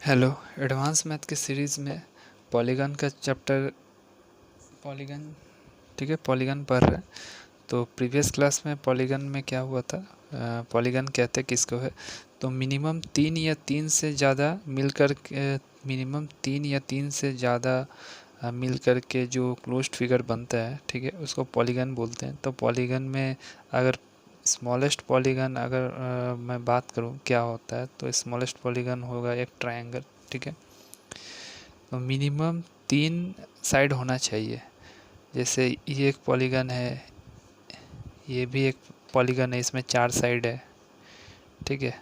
Hello. Advance math के series में polygon का चैप्टर पॉलीगन, ठीक है, पॉलीगन पढ़ रहे हैं। तो प्रीवियस क्लास में पॉलीगन में क्या हुआ था, पॉलीगन कहते किसको है। तो मिनिमम तीन या तीन से ज़्यादा मिलकर के मिनिमम तीन या तीन से ज़्यादा मिलकर के जो क्लोज्ड फिगर बनता है, ठीक है, उसको पॉलीगन बोलते हैं। तो पॉलीगन में अगर स्मॉलेस्ट पॉलीगन अगर मैं बात करूं क्या होता है, तो स्मॉलेस्ट पॉलीगन होगा एक ट्रायंगल, ठीक है। तो मिनिमम तीन साइड होना चाहिए। जैसे ये एक पॉलीगन है, ये भी एक पॉलीगन है, इसमें चार साइड है, ठीक है।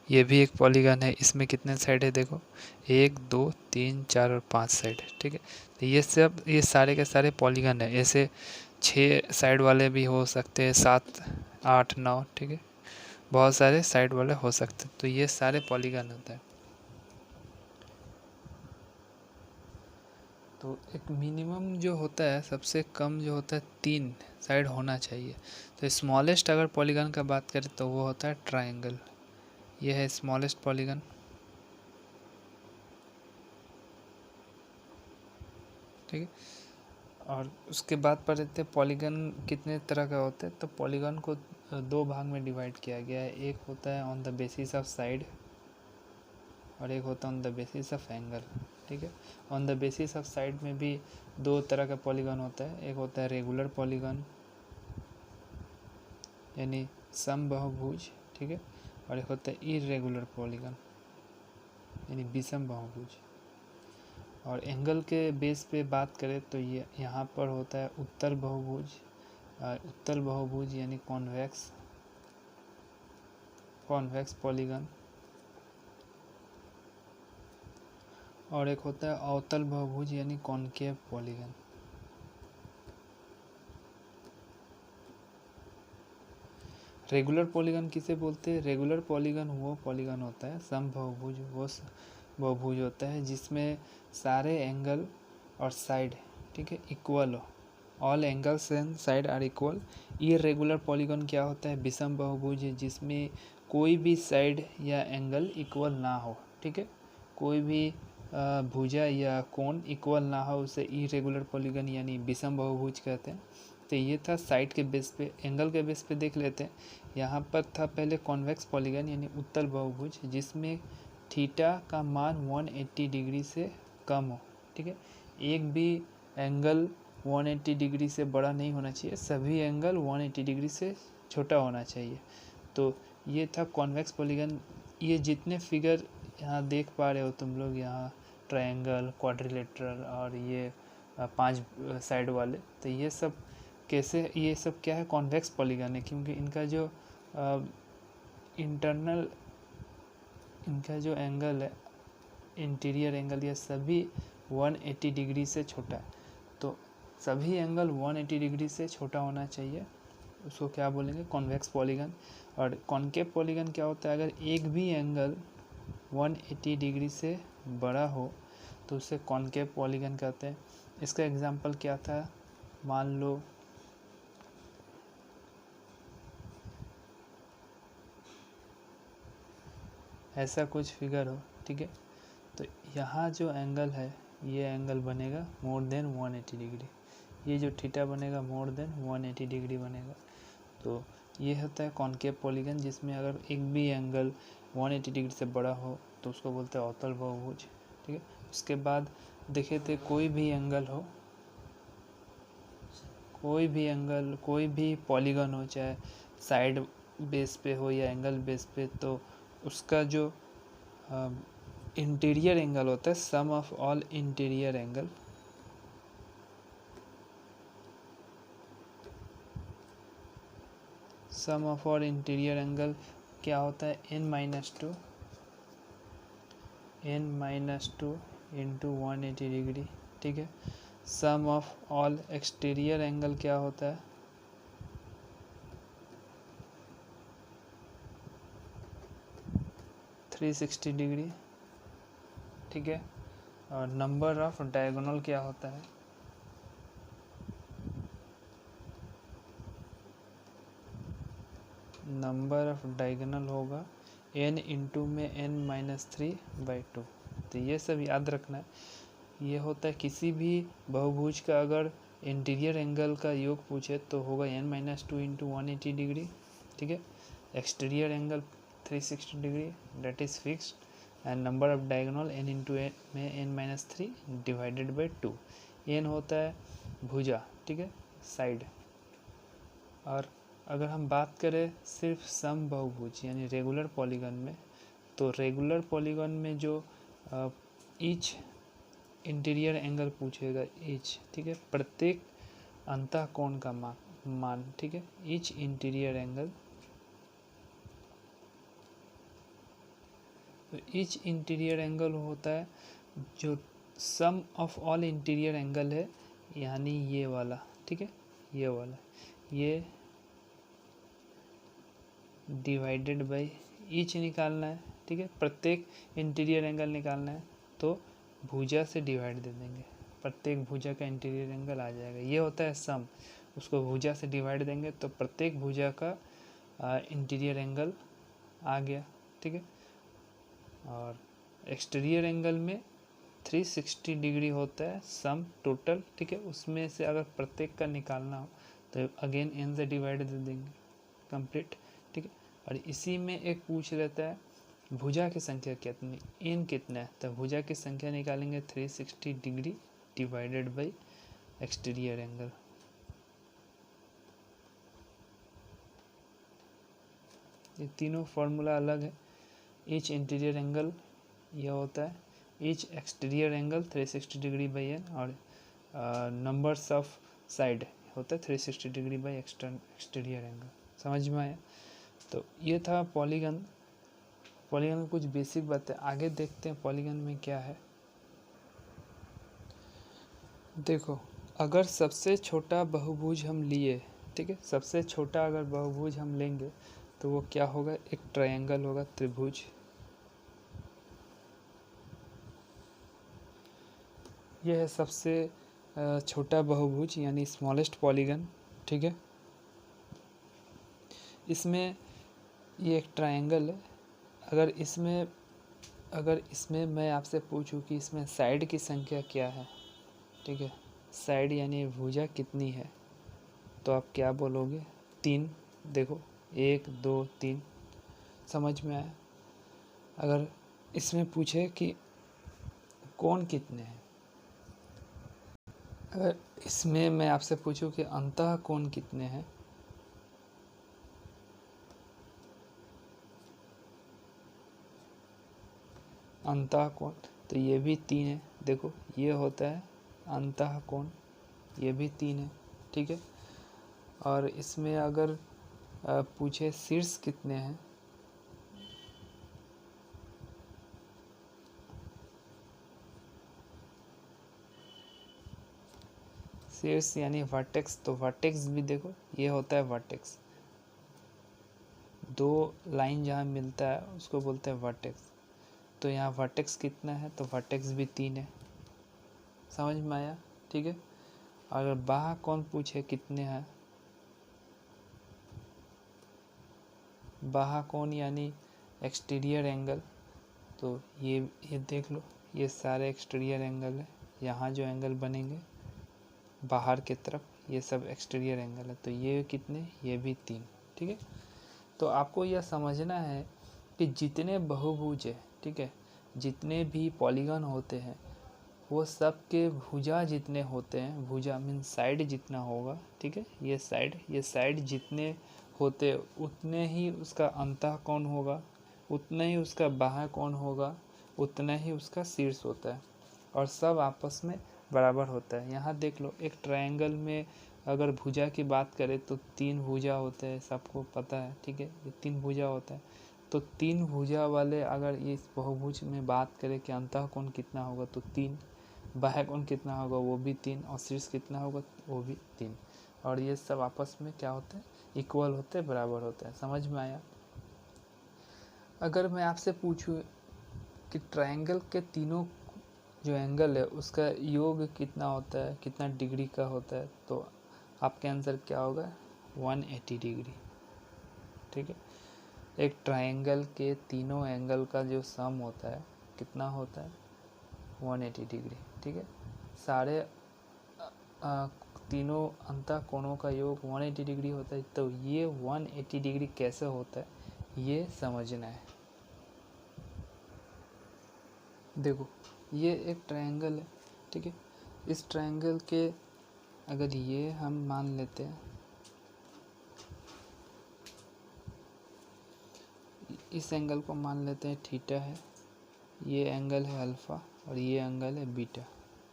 ये भी एक पॉलीगन है, इसमें कितने साइड है देखो, एक दो तीन चार और पांच साइड है, ठीक है। तो ये सारे के सारे पॉलीगन है। ऐसे छः साइड वाले भी हो सकते हैं, सात आठ नौ, ठीक है, बहुत सारे साइड वाले हो सकते हैं। तो ये सारे पॉलीगन होता है। तो एक मिनिमम जो होता है, सबसे कम जो होता है तीन साइड होना चाहिए। तो स्मॉलेस्ट अगर पॉलीगन का बात करें तो वो होता है ट्रायंगल। ये है स्मॉलेस्ट पॉलीगन, ठीक है। और उसके बाद पर रहते हैं पॉलीगन कितने तरह का होता है। तो पॉलीगन को दो भाग में डिवाइड किया गया है। एक होता है on the basis of side और एक होता है on the basis of angle, ठीक है। On the basis of side में भी दो तरह का पॉलीगन होता है। एक होता है रेगुलर पॉलीगन यानी समबाहुभुज, ठीक है, और एक होता है इरेगुलर पॉलीगन यानी विषम बहुभुज। और एंगल के बेस पे बात करें तो ये यहाँ पर होता है उत्तल बहुभुज, उत्तल बहुभुज यानी कॉन्वेक्स कॉन्वेक्स पॉलीगन, और एक होता है अवतल बहुभुज यानी कॉनकेव पॉलीगन। रेगुलर पॉलीगन किसे बोलते हैं? रेगुलर पॉलीगन वो पॉलीगन होता है, सम बहुभुज वो बहुभुज होता है जिसमें सारे एंगल और साइड, ठीक है, इक्वल हो। All angles and side are equal. Irregular polygon क्या होता है? विषम बहुभुज, जिसमें कोई भी साइड या एंगल इक्वल ना हो, ठीक है, कोई भी भुजा या कोण इक्वल ना हो, उसे इरेगुलर पॉलीगन यानी विषम बहुभुज कहते हैं। तो ये था साइड के बेस पे। एंगल के बेस पे देख लेते हैं। यहाँ पर था पहले कॉन्वेक्स पॉलीगन यानी उत्तल बहुभुज, जिसमें थीटा का मान 180 डिग्री से कम हो, ठीक है। एक भी एंगल 180 डिग्री से बड़ा नहीं होना चाहिए, सभी एंगल 180 डिग्री से छोटा होना चाहिए। तो ये था कॉन्वेक्स पॉलीगन। ये जितने फिगर यहाँ देख पा रहे हो तुम लोग, यहाँ ट्रायंगल, क्वाड्रिलेटरल और ये पांच साइड वाले, तो ये सब कैसे, ये सब क्या है? कॉन्वेक्स पॉलीगन है, क्योंकि इंटरनल इनका जो एंगल है, इंटीरियर एंगल, ये सभी 180 डिग्री से छोटा है। तो सभी एंगल 180 डिग्री से छोटा होना चाहिए, उसको क्या बोलेंगे? Convex polygon. और कॉनकेव पॉलीगन क्या होता है? अगर एक भी एंगल 180 डिग्री से बड़ा हो तो उसे कॉनकेव पॉलीगन कहते हैं। इसका एग्जांपल क्या था? मान लो ऐसा कुछ फिगर हो, ठीक है। तो यहाँ जो एंगल है, ये एंगल बनेगा मोर देन 180 डिग्री, ये जो थीटा बनेगा मोर देन 180 डिग्री बनेगा। तो ये होता है कॉनकेव पॉलीगन, जिसमें अगर एक भी एंगल 180 डिग्री से बड़ा हो तो उसको बोलते हैं अवतल बहुभुज, ठीक है। उसके बाद देखे थे कोई भी एंगल हो, कोई भी पॉलीगन हो, चाहे साइड बेस पे हो या एंगल बेस पे, तो उसका जो इंटीरियर एंगल होता है, sum of all interior angle, sum of all interior angle क्या होता है? n-2 इंटू 180 डिग्री, ठीक है। Sum of all exterior angle क्या होता है? (360 डिग्री), ठीक है। और नंबर ऑफ डायगोनल क्या होता है? नंबर ऑफ डायगोनल होगा n इंटू में n-3/2। तो ये सब याद रखना है। ये होता है किसी भी बहुभुज का अगर इंटीरियर एंगल का योग पूछे तो होगा n-2 इंटू 180 डिग्री, ठीक है। Exterior angle 360 degree, that is fixed. And number of diagonal n into में n-3 डिवाइडेड बाई 2। n होता है भुजा, ठीक है, साइड। और अगर हम बात करें सिर्फ सम बहुभुज यानी रेगुलर पॉलीगन में, तो रेगुलर पॉलीगन में जो ईच इंटीरियर एंगल पूछेगा, ईच, ठीक है, प्रत्येक अंतःकोण का मान, ठीक है, ईच इंटीरियर एंगल। तो ईच इंटीरियर एंगल होता है जो सम ऑफ ऑल इंटीरियर एंगल है, यानी ये वाला, ठीक है, ये वाला, ये डिवाइडेड बाई ईच निकालना है, ठीक है, प्रत्येक इंटीरियर एंगल निकालना है तो भुजा से डिवाइड दे देंगे, प्रत्येक भुजा का इंटीरियर एंगल आ जाएगा। ये होता है सम, उसको भुजा से डिवाइड देंगे तो प्रत्येक भुजा का इंटीरियर एंगल आ गया, ठीक है। और एक्सटीरियर एंगल में 360 डिग्री होता है सम टोटल, ठीक है, उसमें से अगर प्रत्येक का निकालना हो तो अगेन n से डिवाइड दे देंगे, कंप्लीट, ठीक है। और इसी में एक पूछ लेता है भुजा की संख्या कितनी, n कितना है, तो भुजा की संख्या निकालेंगे 360 degree divided by exterior angle. ये तीनों फार्मूला अलग है। ईच इंटीरियर एंगल यह होता है, each exterior angle 360 degree by n, और नंबर्स ऑफ साइड होता है 360 डिग्री बाई एक्सटीरियर एंगल। समझ में आया? तो ये था पॉलीगन। पॉलीगन में कुछ बेसिक बातें, आगे देखते हैं पॉलीगन में क्या है। देखो, अगर सबसे छोटा बहुभुज हम लिए, ठीक है, सबसे छोटा अगर बहुभुज हम लेंगे तो वो क्या होगा, एक ट्रायंगल होगा, त्रिभुज। यह है सबसे छोटा बहुभुज यानी स्मॉलेस्ट पॉलीगन, ठीक है। इसमें ये एक ट्रायंगल है। अगर इसमें मैं आपसे पूछूं कि इसमें साइड की संख्या क्या है, ठीक है, साइड यानी भुजा कितनी है, तो आप क्या बोलोगे, 3। देखो 1 2 3, समझ में आया। अगर इसमें पूछे कि कोण कितने हैं, अगर इसमें मैं आपसे पूछूं कि अंतः कोण कितने हैं, अंतः कोण, तो ये भी 3 है। देखो ये होता है अंतः कोण, ये भी 3 है, ठीक है। और इसमें अगर पूछे शीर्ष कितने हैं, शीर्ष यानी वर्टेक्स, तो वर्टेक्स भी देखो ये होता है वर्टेक्स, 2 लाइन जहाँ मिलता है उसको बोलते हैं वर्टेक्स। तो यहाँ वर्टेक्स कितना है, तो वर्टेक्स भी 3 है। समझ में आया, ठीक है। अगर बाह्य कोण पूछे कितने हैं, बाह्य कोण यानी एक्सटीरियर एंगल, तो ये देख लो, ये सारे एक्सटीरियर एंगल है, यहाँ जो एंगल बनेंगे बाहर की तरफ ये सब एक्सटीरियर एंगल है, तो ये कितने, ये भी 3, ठीक है। तो आपको यह समझना है कि जितने बहुभुज है, ठीक है, जितने भी पॉलीगन होते हैं वो सब के भुजा जितने होते हैं, भुजा मीन साइड जितना होगा, ठीक है, ये साइड जितने होते उतने ही उसका अंतः कोण होगा, उतना ही उसका बाह्य कोण होगा, उतना ही उसका शीर्ष होता है, और सब आपस में बराबर होता है। यहाँ देख लो, एक ट्रायंगल में अगर भुजा की बात करें तो 3 भुजा होते हैं, सबको पता है, ठीक है, ये 3 भुजा होता है। तो 3 भुजा वाले अगर इस बहुभुज में बात करें कि अंतः कोण कितना होगा, तो 3, बाह्य कोण कितना होगा वो भी 3, और शीर्ष कितना होगा वो भी 3, और ये सब आपस में क्या होते हैं, इक्वल होते हैं, बराबर होते हैं। समझ में आया? अगर मैं आपसे पूछूं कि ट्रायंगल के तीनों जो एंगल है उसका योग कितना होता है, कितना डिग्री का होता है, तो आपके आंसर क्या होगा, 180 डिग्री, ठीक है। एक ट्रायंगल के तीनों एंगल का जो सम होता है कितना होता है 180 डिग्री। ठीक है, सारे तीनों अंतः कोणों का योग 180 डिग्री होता है। तो ये 180 डिग्री कैसे होता है ये समझना है। देखो ये एक ट्रायंगल है, ठीक है, इस ट्रायंगल के अगर ये हम मान लेते हैं, इस एंगल को मान लेते हैं थीटा है, ये एंगल है अल्फ़ा और ये एंगल है बीटा।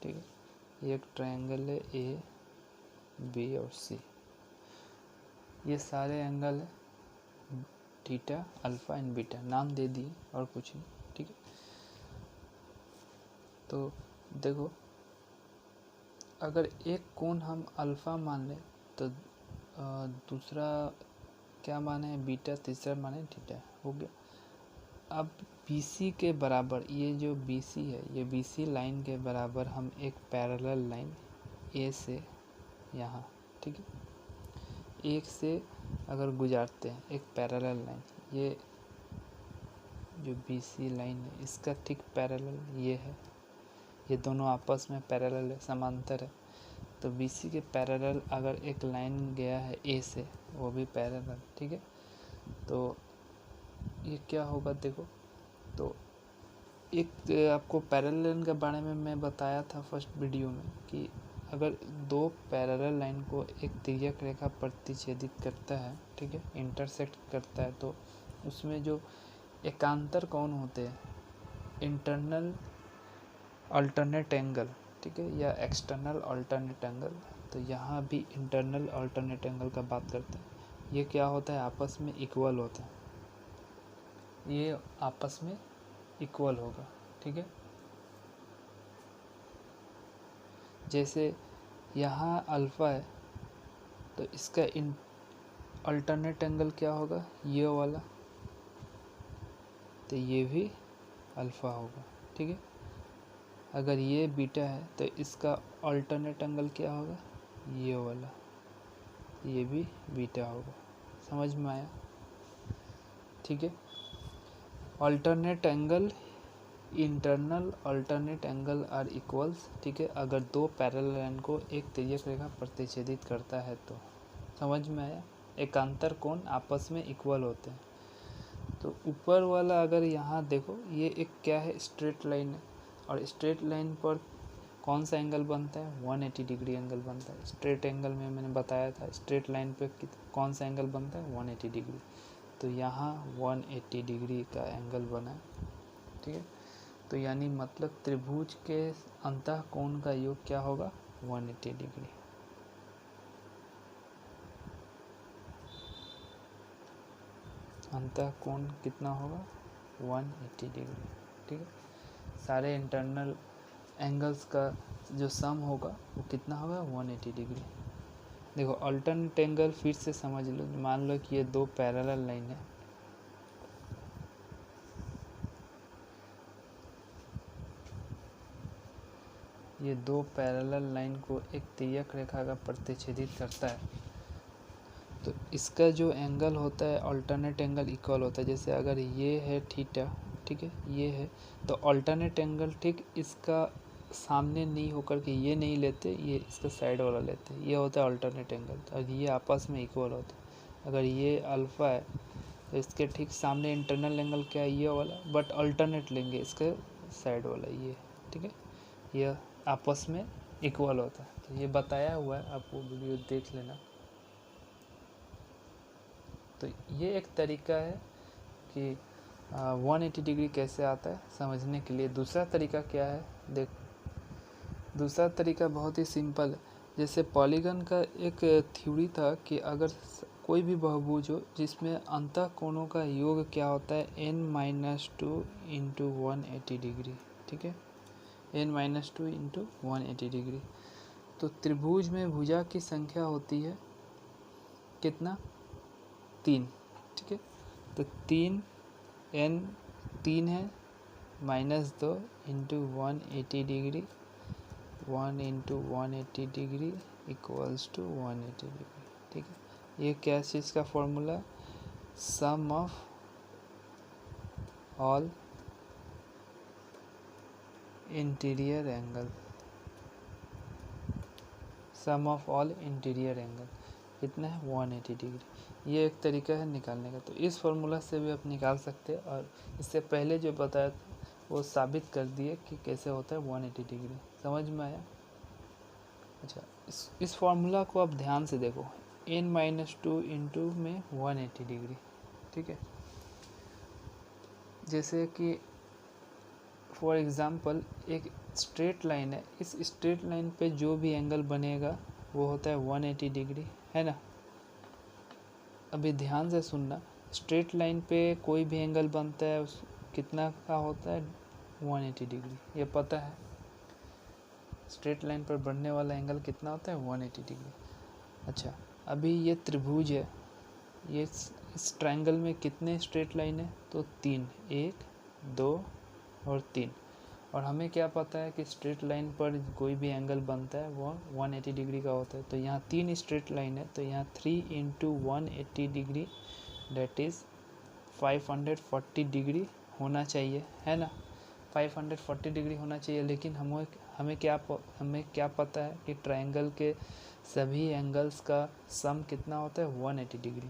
ठीक है, ये एक ट्रायंगल है ए बी और सी, ये सारे एंगल है थीटा अल्फ़ा एंड बीटा, नाम दे दिए और कुछ नहीं। ठीक है, तो देखो अगर एक कोण हम अल्फ़ा मान लें तो दूसरा क्या माने बीटा, तीसरा माने थीटा, हो गया। अब BC के बराबर ये जो BC है, ये BC लाइन के बराबर हम एक पैरेलल लाइन A से यहाँ, ठीक है, एक से अगर गुजारते हैं एक पैरेलल लाइन, ये जो BC लाइन है इसका ठीक पैरेलल ये है, ये दोनों आपस में पैरेलल है, समांतर है। तो BC के पैरेलल अगर एक लाइन गया है A से, वो भी पैरेलल, ठीक है। तो ये क्या होगा देखो, तो एक आपको पैरेलल के बारे में मैं बताया था फर्स्ट वीडियो में कि अगर दो पैरेलल लाइन को एक तिर्यक रेखा प्रतिच्छेदित करता है, ठीक है, इंटरसेक्ट करता है, तो उसमें जो एकांतर कोण होते हैं, इंटरनल अल्टरनेट एंगल, ठीक है, या एक्सटर्नल अल्टरनेट एंगल, तो यहाँ भी इंटरनल अल्टरनेट एंगल का बात करते हैं। ये क्या होता है, आपस में इक्वल होता है, ये आपस में इक्वल होगा। ठीक है, जैसे यहाँ अल्फ़ा है तो इसका अल्टरनेट एंगल क्या होगा, ये वाला, तो ये भी अल्फ़ा होगा। ठीक है, अगर ये बीटा है तो इसका अल्टरनेट एंगल क्या होगा, ये वाला, ये भी बीटा होगा। समझ में आया? ठीक है, alternate angle, internal alternate angle are equals. ठीक है, अगर दो पैरेलल लाइन को एक तिर्यक रेखा प्रतिच्छेदित करता है तो, समझ में आया? एकांतर कोण आपस में इक्वल होते हैं। तो ऊपर वाला अगर यहाँ देखो, ये एक क्या है, स्ट्रेट लाइन है, और स्ट्रेट लाइन पर कौन सा एंगल बनता है, 180 डिग्री एंगल बनता है। स्ट्रेट एंगल में मैंने बताया था, स्ट्रेट लाइन पे कौन सा एंगल बनता है, 180 डिग्री। तो यहाँ 180 डिग्री का एंगल बना है। ठीक है, तो यानी मतलब त्रिभुज के अंतः कोण का योग क्या होगा, 180 डिग्री। अंतः कोण कितना होगा, 180 डिग्री। ठीक है, सारे इंटरनल एंगल्स का जो सम होगा वो कितना होगा, 180 डिग्री। देखो अल्टरनेट एंगल फिर से समझ लो, मान लो कि ये दो पैरेलल लाइन है, ये दो पैरेलल लाइन को एक तिर्यक रेखा का प्रतिच्छेदित करता है, तो इसका जो एंगल होता है अल्टरनेट एंगल इक्वल होता है। जैसे अगर ये है थीटा, ठीक है, ये है, तो अल्टरनेट एंगल ठीक इसका सामने नहीं होकर के ये नहीं लेते, ये इसका साइड वाला लेते हैं, ये होता है अल्टरनेट एंगल। और ये आपस में इक्वल होता है। अगर ये अल्फ़ा है तो इसके ठीक सामने इंटरनल एंगल क्या है, ये वाला, बट अल्टरनेट लेंगे इसके साइड वाला, ये, ठीक है, ये आपस में इक्वल होता है। तो ये बताया हुआ है, आप वो वीडियो देख लेना। तो ये एक तरीका है कि 180 डिग्री कैसे आता है समझने के लिए। दूसरा तरीका क्या है, देख, दूसरा तरीका बहुत ही सिंपल है। जैसे पॉलीगन का एक थ्योरी था कि अगर कोई भी बहुभुज हो जिसमें अंतः कोणों का योग क्या होता है, n-2 इंटू 180 डिग्री। ठीक है, n-2 इंटू 180 डिग्री। तो त्रिभुज में भुजा की संख्या होती है कितना, 3। ठीक है, तो 3 n 3 है, -2 into 180 degree, 1 into 180 degree equals to 180 degree. ठीक है, ये क्या चीज़ का formula, sum of all interior angle, sum of all interior angle कितना है 180 डिग्री। ये एक तरीका है निकालने का। तो इस फॉर्मूला से भी आप निकाल सकते हैं, और इससे पहले जो बताया वो साबित कर दिए कि कैसे होता है 180 डिग्री। समझ में आया? अच्छा, इस फॉर्मूला को आप ध्यान से देखो, n-2 इंटू में 180 डिग्री, ठीक है। जैसे कि फॉर एग्ज़ाम्पल एक स्ट्रेट लाइन है, इस स्ट्रेट लाइन पे जो भी एंगल बनेगा वो होता है 180 डिग्री, है ना। अभी ध्यान से सुनना, स्ट्रेट लाइन पे कोई भी एंगल बनता है उस कितना का होता है 180 डिग्री, ये पता है। स्ट्रेट लाइन पर बनने वाला एंगल कितना होता है 180 डिग्री। अच्छा, अभी ये त्रिभुज है, ये इस ट्रायंगल में कितने स्ट्रेट लाइन है तो 3, 1 2 और 3। और हमें क्या पता है कि स्ट्रेट लाइन पर कोई भी एंगल बनता है वो 180 डिग्री का होता है। तो यहाँ 3 स्ट्रेट लाइन है, तो यहाँ 3 into 180 degree that is 540 degree होना चाहिए, है ना। 540 डिग्री होना चाहिए। लेकिन हमें क्या पता है कि ट्रायंगल के सभी एंगल्स का सम कितना होता है 180 डिग्री।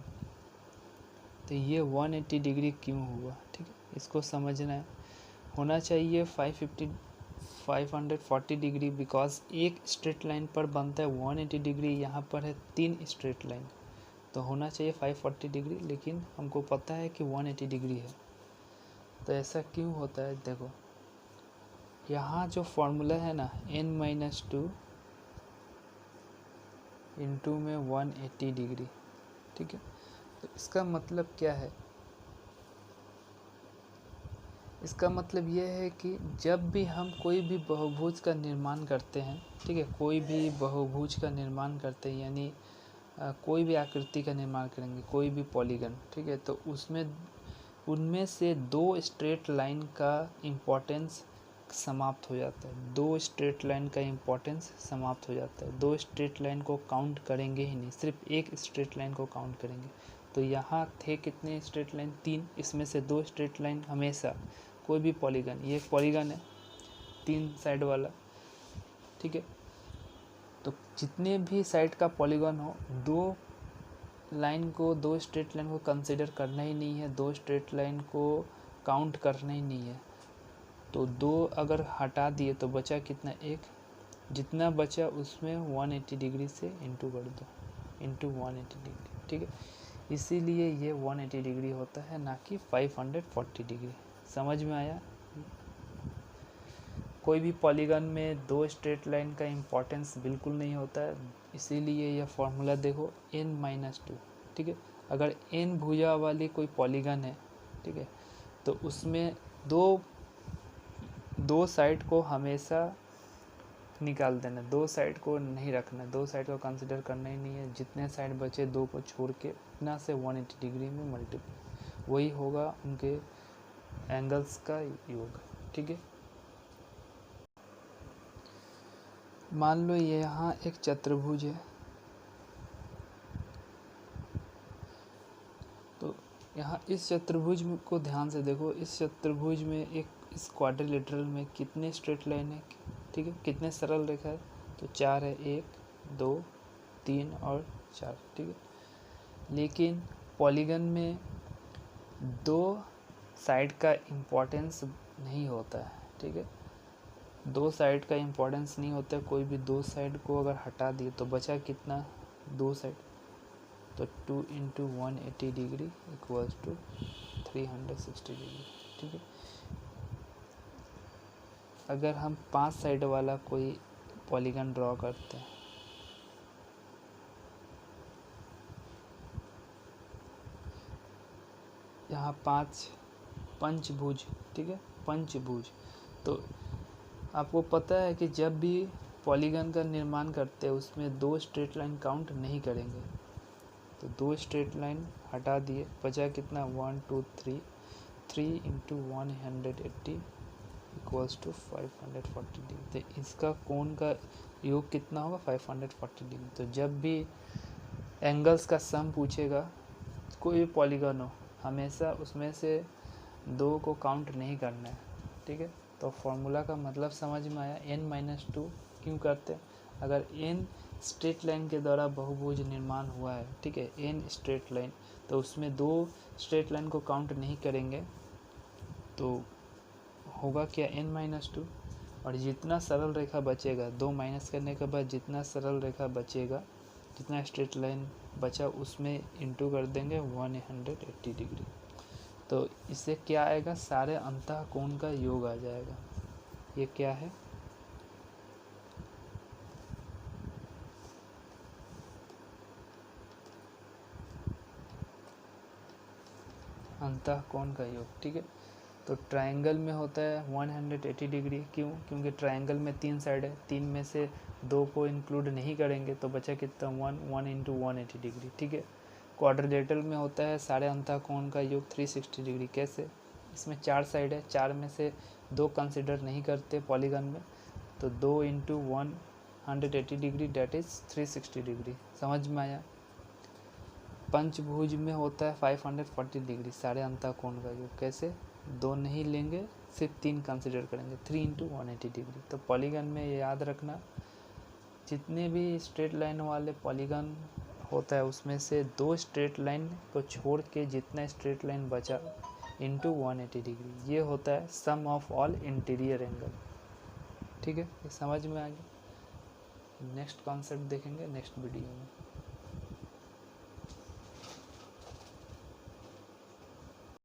तो ये 180 डिग्री क्यों हुआ, ठीक है, इसको समझना है। होना चाहिए 540 डिग्री, बिकॉज एक स्ट्रेट लाइन पर बनता है 180 डिग्री, यहाँ पर है 3 स्ट्रेट लाइन, तो होना चाहिए 540 डिग्री, लेकिन हमको पता है कि 180 डिग्री है। तो ऐसा क्यों होता है, देखो यहाँ जो फॉर्मूला है ना n-2 इंटू में 180 डिग्री, ठीक है। तो इसका मतलब क्या है, इसका मतलब ये है कि जब भी हम कोई भी बहुभुज का निर्माण करते हैं, ठीक है, कोई भी बहुभुज का निर्माण करते हैं, यानी कोई भी आकृति का निर्माण करेंगे, कोई भी पॉलीगन, ठीक है, तो उनमें से 2 स्ट्रेट लाइन का इम्पोर्टेंस समाप्त हो जाता है। 2 स्ट्रेट लाइन का इम्पोर्टेंस समाप्त हो जाता है। 2 स्ट्रेट लाइन को काउंट करेंगे ही नहीं, सिर्फ एक स्ट्रेट लाइन को काउंट करेंगे। तो यहाँ थे कितने स्ट्रेट लाइन, 3, इसमें से 2 स्ट्रेट लाइन हमेशा कोई भी पॉलीगन, ये एक पॉलीगन है 3 साइड वाला, ठीक है। तो जितने भी साइड का पॉलीगन हो, 2 स्ट्रेट लाइन को कंसिडर करना ही नहीं है, 2 स्ट्रेट लाइन को काउंट करना ही नहीं है। तो 2 अगर हटा दिए तो बचा कितना, 1, जितना बचा उसमें 180 डिग्री से इंटू कर दो, इंटू 180 डिग्री, ठीक है। इसीलिए ये 180 डिग्री होता है, ना कि 540 डिग्री। समझ में आया? कोई भी पॉलीगन में 2 स्ट्रेट लाइन का इम्पोर्टेंस बिल्कुल नहीं होता है, इसीलिए यह फॉर्मूला देखो n-2, ठीक है। अगर n भुजा वाली कोई पॉलीगन है, ठीक है, तो उसमें दो साइड को हमेशा निकाल देना, 2 साइड को नहीं रखना, 2 साइड को कंसिडर करना ही नहीं है। जितने साइड बचे 2 को छोड़ के इतना से 180 डिग्री में मल्टीप्लाई, वही होगा उनके एंगल्स का योग, ठीक है। मान लो ये यहाँ एक चतुर्भुज है, तो यहाँ इस चतुर्भुज को ध्यान से देखो। इस चतुर्भुज में इस क्वाड्रिलेटरल में कितने स्ट्रेट लाइन है, ठीक है, कितने सरल रेखा है, तो 4 है, 1 2 3 और 4, ठीक है। लेकिन पॉलीगन में 2 साइड का इम्पोर्टेंस नहीं होता है, ठीक है, 2 साइड का इम्पोर्टेंस नहीं होता है। कोई भी 2 साइड को अगर हटा दिए तो बचा कितना, 2 साइड, तो 2 into 180 degree equals to 360 degree, ठीक है। अगर हम 5 साइड वाला कोई पॉलीगन ड्रॉ करते हैं, यहाँ 5 पंचभुज, ठीक है, पंचभुज। तो आपको पता है कि जब भी पॉलीगन का निर्माण करते हैं उसमें 2 स्ट्रेट लाइन काउंट नहीं करेंगे, तो 2 स्ट्रेट लाइन हटा दिए, बचा कितना 1 2 3 इंटू 180 इक्वल्स टू 540 डिग्री। तो इसका कोण का योग कितना होगा 540 डिग्री। तो जब भी एंगल्स का सम पूछेगा, कोई भी पॉलीगन हो, हमेशा उसमें से दो को काउंट नहीं करना है, ठीक है। तो फॉर्मूला का मतलब समझ में आया। n-2 क्यों करते हैं? अगर n स्ट्रेट लाइन के द्वारा बहुभुज निर्माण हुआ है, ठीक है, n स्ट्रेट लाइन, तो उसमें दो स्ट्रेट लाइन को काउंट नहीं करेंगे तो होगा क्या, n-2। और जितना सरल रेखा बचेगा, दो माइनस करने के बाद जितना सरल रेखा बचेगा, जितना स्ट्रेट लाइन बचा उसमें इंटू कर देंगे 180 डिग्री। तो इससे क्या आएगा, सारे अंतः कोण का योग आ जाएगा। ये क्या है, अंतः कोण का योग, ठीक है। तो ट्रायंगल में होता है 180 डिग्री, क्यों? क्योंकि ट्रायंगल में 3 साइड है, 3 में से 2 को इंक्लूड नहीं करेंगे तो बचा कितना, 1 इंटू 180 डिग्री, ठीक है। क्वाड्रिलेटरल में होता है सारे अंतः कोण का योग 360 डिग्री। कैसे? इसमें 4 साइड है, 4 में से 2 कंसिडर नहीं करते पॉलीगन में, तो 2 into 180 degree that is 360 degree. समझ में आया? पंचभुज में होता है 540 डिग्री सारे अंतः कोण का योग। कैसे? 2 नहीं लेंगे, सिर्फ 3 कंसिडर करेंगे, 3 इंटू 180 डिग्री। तो पॉलीगन में ये याद रखना, जितने भी स्ट्रेट लाइन वाले पॉलीगन होता है उसमें से 2 स्ट्रेट लाइन को छोड़ के जितना स्ट्रेट लाइन बचा इंटू 180 डिग्री, ये होता है sum of all interior angle, ठीक है। ये समझ में आ गया। नेक्स्ट कॉन्सेप्ट देखेंगे नेक्स्ट वीडियो में।